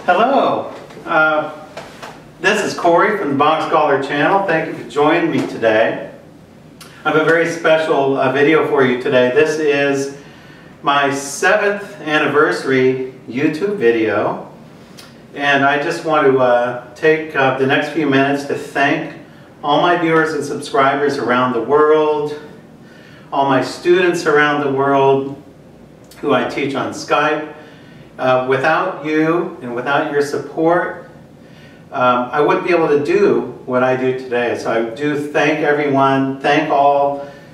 Hello, this is Corey from the BachScholar's channel. Thank you for joining me today. I have a very special video for you today. This is my 7th anniversary YouTube video, and I just want to take the next few minutes to thank all my viewers and subscribers around the world, all my students around the world who I teach on Skype. Without you and without your support, I wouldn't be able to do what I do today. So I do thank everyone,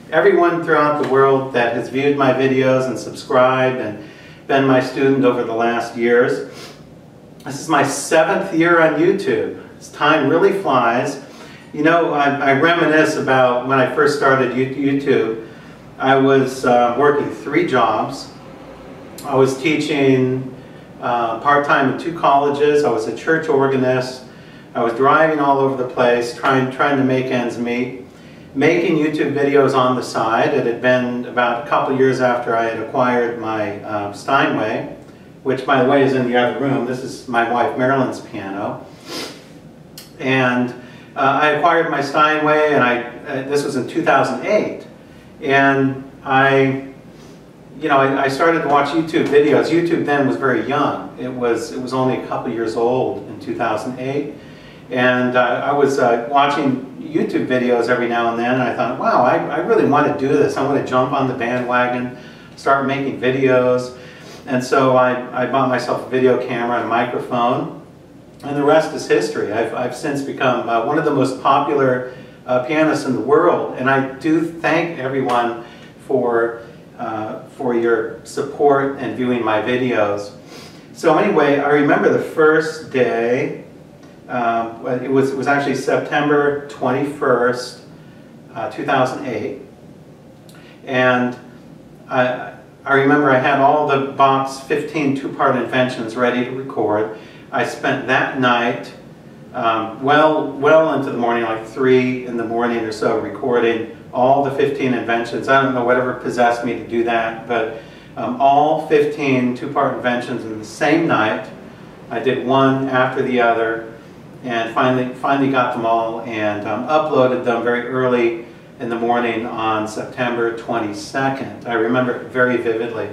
everyone throughout the world that has viewed my videos and subscribed and been my student over the last years. This is my 7th year on YouTube. This time really flies. You know, I reminisce about when I first started YouTube. I was working 3 jobs. I was teaching part-time in 2 colleges. I was a church organist. I was driving all over the place, trying to make ends meet, making YouTube videos on the side. It had been about a couple years after I had acquired my Steinway, which, by the way, is in the other room. This is my wife Marilyn's piano. And I acquired my Steinway, and this was in 2008. And I started to watch YouTube videos. YouTube then was very young. It was only a couple years old in 2008. And I was watching YouTube videos every now and then, and I thought, wow, I really want to do this. I want to jump on the bandwagon, start making videos. And so I bought myself a video camera and a microphone, and the rest is history. I've since become one of the most popular pianists in the world, and I do thank everyone for your support and viewing my videos. So anyway, I remember the first day, it was actually September 21st, 2008, and I remember I had all the Bach's 15 two-part inventions ready to record. I spent that night well into the morning, like 3 in the morning or so, recording all the 15 inventions. I don't know whatever possessed me to do that, but all 15 two-part inventions in the same night. I did one after the other, and finally got them all and uploaded them very early in the morning on September 22nd. I remember it very vividly.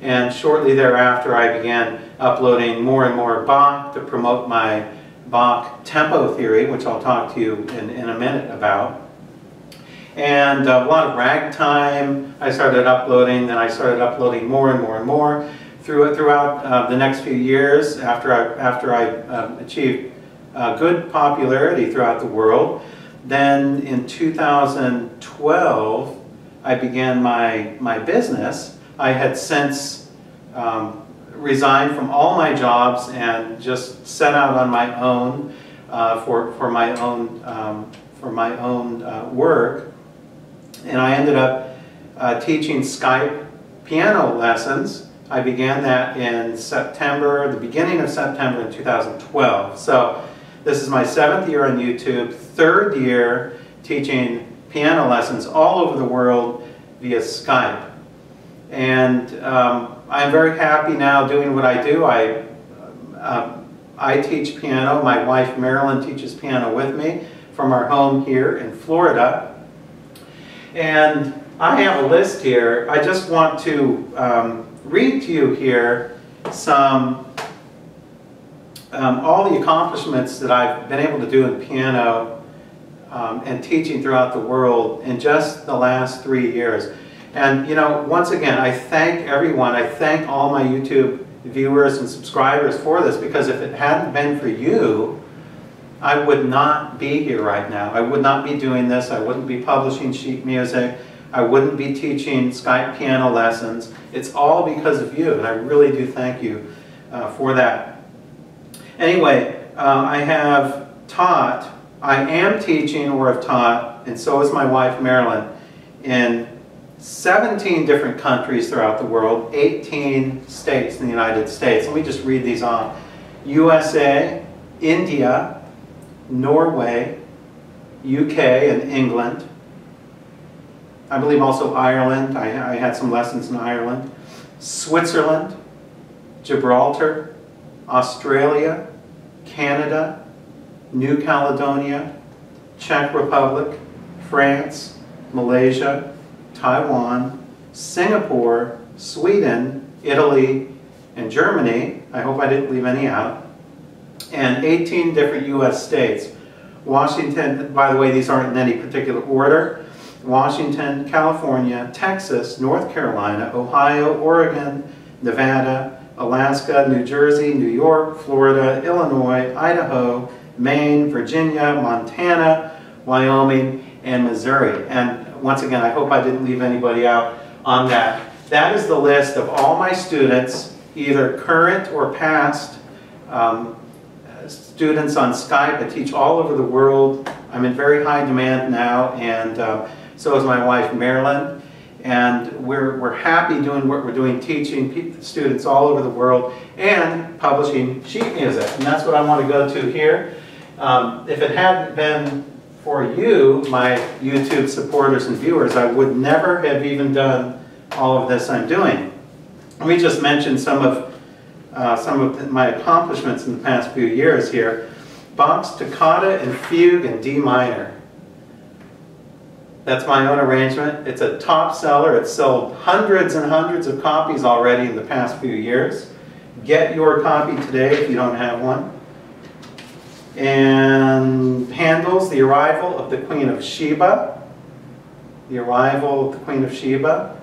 And shortly thereafter, I began uploading more and more Bach to promote my Bach tempo theory, which I'll talk to you in a minute about. And a lot of ragtime I started uploading, then I started uploading more and more and more throughout the next few years after I achieved good popularity throughout the world. Then in 2012, I began my business. I had since resigned from all my jobs and just set out on my own for my own work. And I ended up teaching Skype piano lessons. I began that in September, the beginning of September in 2012. So this is my 7th year on YouTube, 3rd year teaching piano lessons all over the world via Skype. And I'm very happy now doing what I do. I teach piano. My wife Marilyn teaches piano with me from our home here in Florida. And I have a list here. I just want to read to you here all the accomplishments that I've been able to do in piano and teaching throughout the world in just the last 3 years. And you know, once again, I thank everyone. I thank all my YouTube viewers and subscribers for this, because if it hadn't been for you, I would not be here right now. I would not be doing this. I wouldn't be publishing sheet music. I wouldn't be teaching Skype piano lessons. It's all because of you, and I really do thank you for that. Anyway, I am teaching or have taught, and so is my wife Marilyn, in 17 different countries throughout the world, 18 states in the United States. Let me just read these off. USA, India, Norway, UK and England. I believe also Ireland. I had some lessons in Ireland. Switzerland, Gibraltar, Australia, Canada, New Caledonia, Czech Republic, France, Malaysia, Taiwan, Singapore, Sweden, Italy, and Germany. I hope I didn't leave any out. And 18 different US states. Washington, by the way, these aren't in any particular order. Washington, California, Texas, North Carolina, Ohio, Oregon, Nevada, Alaska, New Jersey, New York, Florida, Illinois, Idaho, Maine, Virginia, Montana, Wyoming, and Missouri. And once again, I hope I didn't leave anybody out on that. That is the list of all my students, either current or past students on Skype. I teach all over the world. I'm in very high demand now, and so is my wife Marilyn. And we're happy doing what we're doing, teaching students all over the world and publishing sheet music. And that's what I want to go to here. If it hadn't been for you, my YouTube supporters and viewers, I would never have even done all of this I'm doing. Let me just mention some of my accomplishments in the past few years here. Bach's Toccata and Fugue in D minor. That's my own arrangement. It's a top seller. It's sold hundreds and hundreds of copies already in the past few years. Get your copy today if you don't have one. And Handel's The Arrival of the Queen of Sheba. The Arrival of the Queen of Sheba.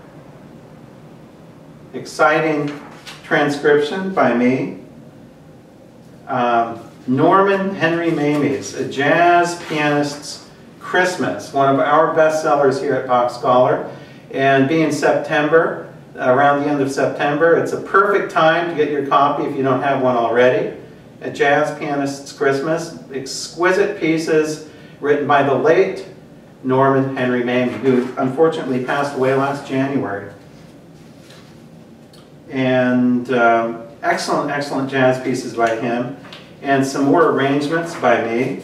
Exciting transcription by me. Norman Henry Mamie's A Jazz Pianist's Christmas, one of our best sellers here at BachScholar. And being September, around the end of September, it's a perfect time to get your copy if you don't have one already. A Jazz Pianist's Christmas, exquisite pieces written by the late Norman Henry Mamie, who unfortunately passed away last January. And excellent, excellent jazz pieces by him. And some more arrangements by me.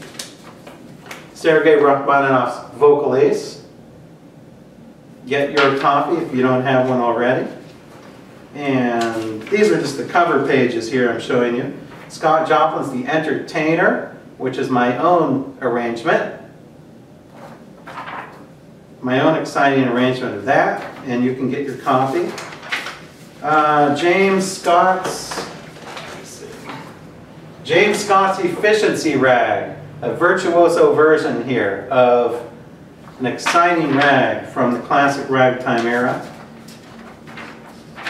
Sergei Rachmaninoff's Vocalise. Get your copy if you don't have one already. And these are just the cover pages here I'm showing you. Scott Joplin's The Entertainer, which is my own arrangement. My own exciting arrangement of that, and you can get your copy. James Scott's Efficiency Rag, a virtuoso version here of an exciting rag from the classic ragtime era.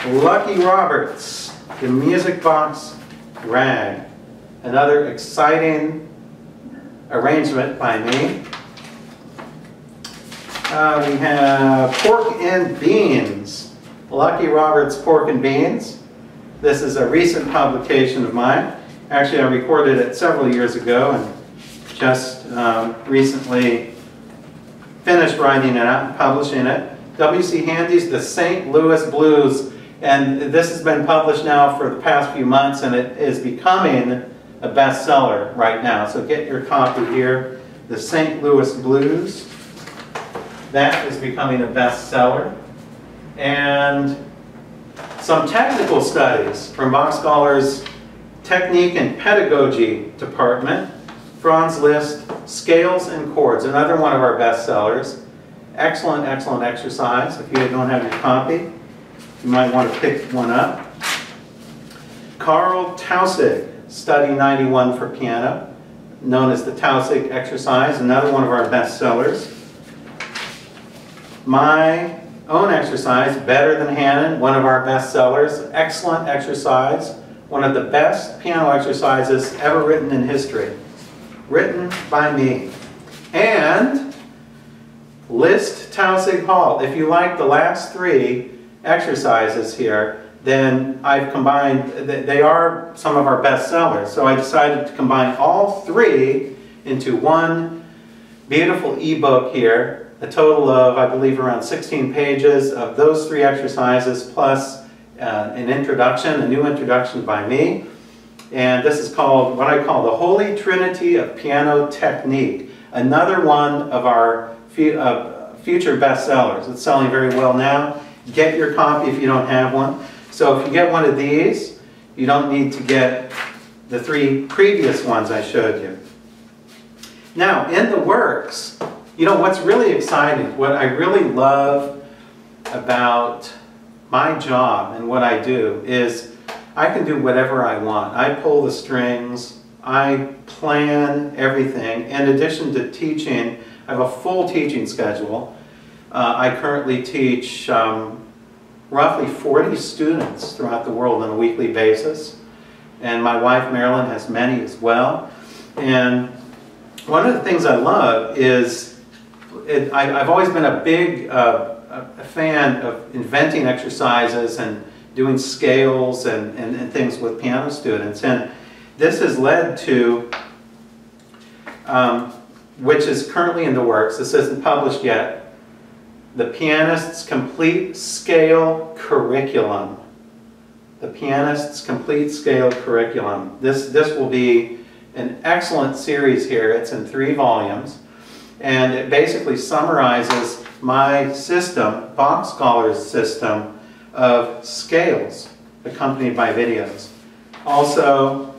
Lucky Roberts, the Music Box Rag, another exciting arrangement by me. We have Pork and Beans, Lucky Roberts Pork and Beans. This is a recent publication of mine. Actually, I recorded it several years ago and just recently finished writing it out and publishing it. W.C. Handy's The St. Louis Blues, and this has been published now for the past few months, and it is becoming a bestseller right now. So get your copy here, The St. Louis Blues. That is becoming a bestseller. And some technical studies from BachScholar's Technique and Pedagogy Department. Franz Liszt, Scales and Chords, another one of our bestsellers. Excellent, excellent exercise. If you don't have your copy, you might want to pick one up. Carl Tausig, Study 91 for Piano, known as the Tausig exercise, another one of our bestsellers. My own exercise, Better Than Hannon, one of our best sellers. Excellent exercise, one of the best piano exercises ever written in history. Written by me. And List Tausig Hall. If you like the last three exercises here, then I've combined, they are some of our best sellers. So I decided to combine all three into one beautiful ebook here. A total of, I believe, around 16 pages of those three exercises, plus an introduction, a new introduction by me. And this is called, what I call the Holy Trinity of Piano Technique. Another one of our future bestsellers. It's selling very well now. Get your copy if you don't have one. So if you get one of these, you don't need to get the three previous ones I showed you. Now, in the works, you know, what's really exciting, what I really love about my job and what I do is I can do whatever I want. I pull the strings, I plan everything. In addition to teaching, I have a full teaching schedule. I currently teach roughly 40 students throughout the world on a weekly basis. And my wife Marilyn has many as well. And one of the things I love is I've always been a big a fan of inventing exercises and doing scales and things with piano students. And this has led to, which is currently in the works, this isn't published yet, the Pianist's Complete Scale Curriculum. The Pianist's Complete Scale Curriculum. This will be an excellent series here. It's in 3 volumes. And it basically summarizes my system, BachScholar's system, of scales accompanied by videos. Also,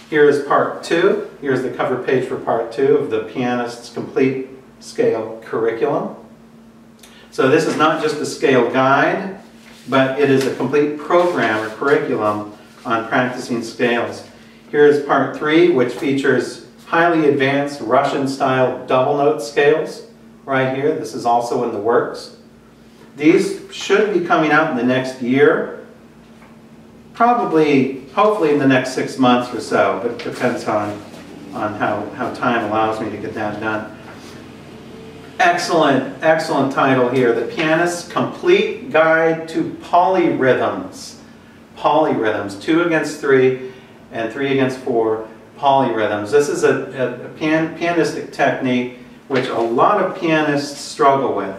here is part 2. Here's the cover page for part 2 of the Pianist's Complete Scale Curriculum. So this is not just a scale guide, but it is a complete program or curriculum on practicing scales. Here is part 3, which features highly advanced Russian-style double note scales right here. This is also in the works. These should be coming out in the next year, probably, hopefully in the next 6 months or so, but it depends on how time allows me to get that done. Excellent, excellent title here, The Pianist's Complete Guide to Polyrhythms. Polyrhythms, 2 against 3 and 3 against 4. Polyrhythms. This is a pianistic technique which a lot of pianists struggle with.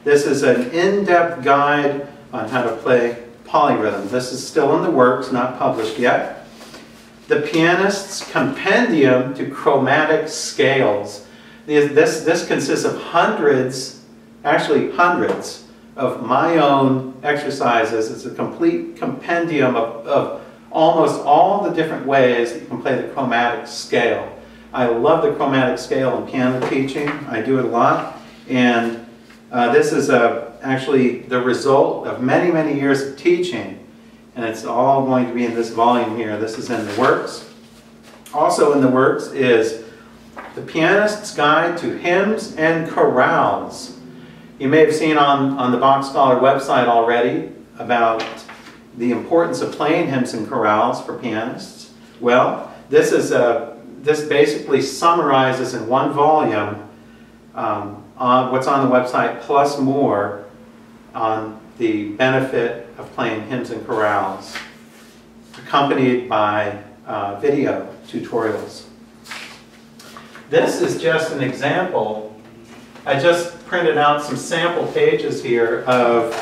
This is an in-depth guide on how to play polyrhythms. This is still in the works, not published yet. The Pianist's Compendium to Chromatic Scales. This consists of hundreds, actually hundreds, of my own exercises. It's a complete compendium of almost all the different ways that you can play the chromatic scale. I love the chromatic scale in piano teaching. I do it a lot. And this is actually the result of many, many years of teaching. And it's all going to be in this volume here. This is in the works. Also in the works is The Pianist's Guide to Hymns and Chorales. You may have seen on the BachScholar website already about the importance of playing hymns and chorales for pianists. Well, this basically summarizes in one volume what's on the website, plus more on the benefit of playing hymns and chorales, accompanied by video tutorials. This is just an example. I just printed out some sample pages here of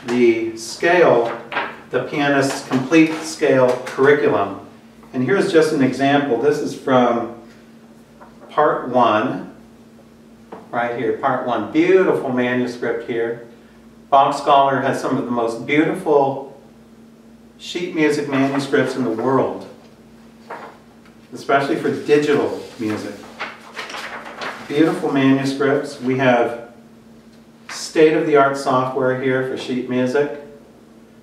the scale, the Pianist's Complete Scale Curriculum. And here's just an example. This is from part 1, right here, part 1. Beautiful manuscript here. BachScholar has some of the most beautiful sheet music manuscripts in the world, especially for digital music. Beautiful manuscripts. We have state-of-the-art software here for sheet music.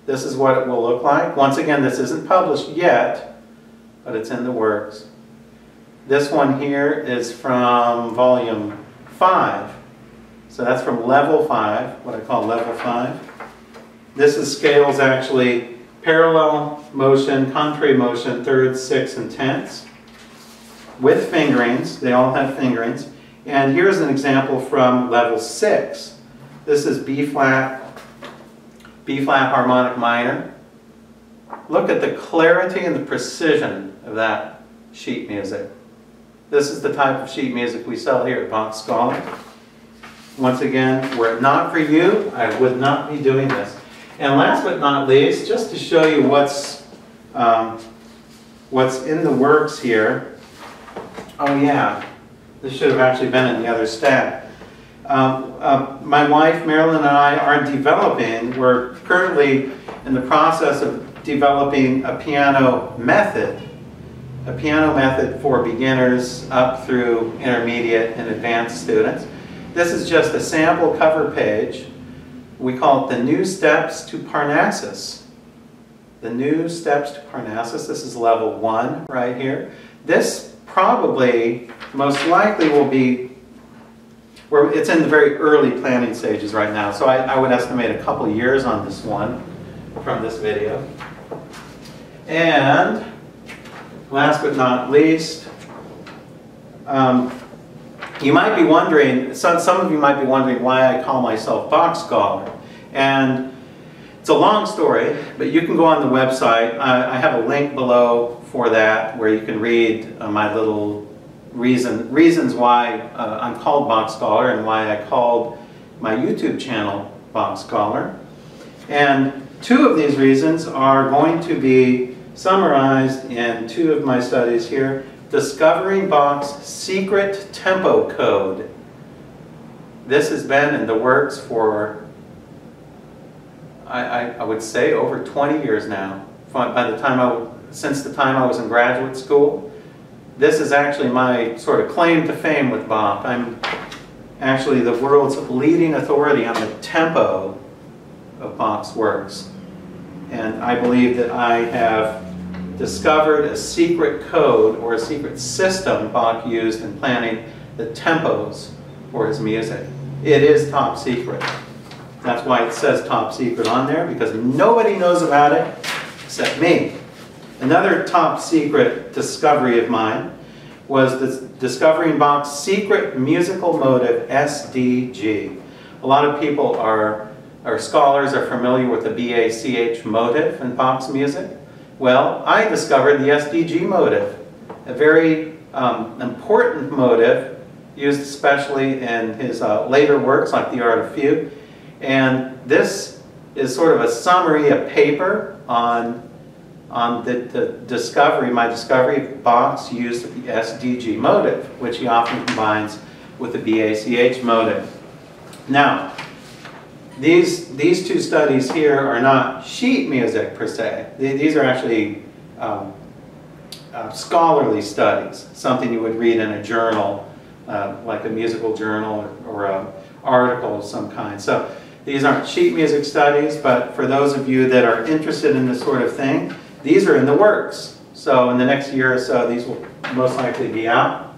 This is what it will look like. Once again, this isn't published yet, but it's in the works. This one here is from volume 5. So that's from level 5, what I call level 5. This is scales actually parallel motion, contrary motion, thirds, sixths, and tenths with fingerings. They all have fingerings. And here's an example from level 6. This is B flat harmonic minor. Look at the clarity and the precision of that sheet music. This is the type of sheet music we sell here at BachScholar. Once again, were it not for you, I would not be doing this. And last but not least, just to show you what's in the works here. Oh yeah, this should have actually been in the other stack. My wife, Marilyn, and I are developing, we're currently in the process of developing a piano method for beginners up through intermediate and advanced students. This is just a sample cover page. We call it the New Steps to Parnassus. The New Steps to Parnassus. This is level 1 right here. This probably, most likely will be, it's in the very early planning stages right now. So I would estimate a couple years on this one from this video. And last but not least, you might be wondering, some of you might be wondering why I call myself BachScholar. And it's a long story, but you can go on the website. I have a link below for that where you can read my little reasons why I'm called BachScholar and why I called my YouTube channel BachScholar. And 2 of these reasons are going to be summarized in 2 of my studies here. Discovering Bach's secret tempo code. This has been in the works for, I would say, over 20 years now. Since the time I was in graduate school. This is actually my sort of claim to fame with Bach. I'm actually the world's leading authority on the tempo of Bach's works. And I believe that I have discovered a secret code or a secret system Bach used in planning the tempos for his music. It is top secret. That's why it says top secret on there, because nobody knows about it except me. Another top secret discovery of mine was discovering Bach's secret musical motive, SDG. A lot of people our scholars are familiar with the BACH motive in Bach's music. Well, I discovered the SDG motive, a very important motive used especially in his later works like The Art of Fugue. And this is sort of a summary, a paper on the discovery, my discovery of Bach's use of the SDG motive, which he often combines with the BACH motive. Now, these 2 studies here are not sheet music per se. These are actually scholarly studies, something you would read in a journal, like a musical journal or an article of some kind. So these aren't sheet music studies, but for those of you that are interested in this sort of thing, these are in the works. So in the next year or so, these will most likely be out.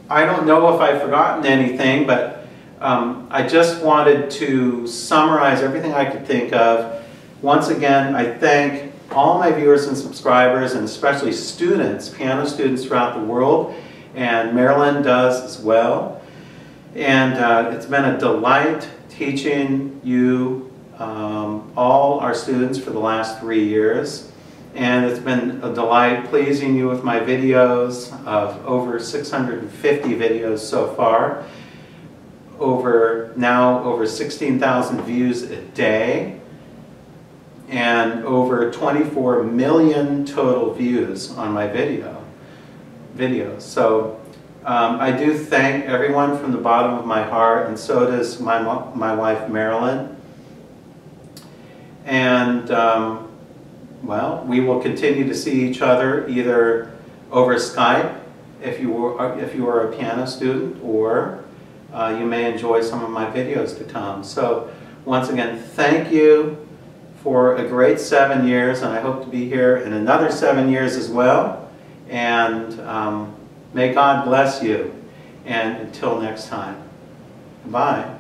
I don't know if I've forgotten anything, but I just wanted to summarize everything I could think of. Once again, I thank all my viewers and subscribers, and especially students, piano students throughout the world, and Marilyn does as well. And it's been a delight teaching you, all our students, for the last 3 years. And it's been a delight pleasing you with my videos of over 650 videos so far. Over 16,000 views a day, and over 24 million total views on my videos. So I do thank everyone from the bottom of my heart, and so does my wife Marilyn. And well, we will continue to see each other either over Skype if you were a piano student, or you may enjoy some of my videos to come. So once again, thank you for a great 7 years, and I hope to be here in another 7 years as well. And may God bless you. And until next time. Bye.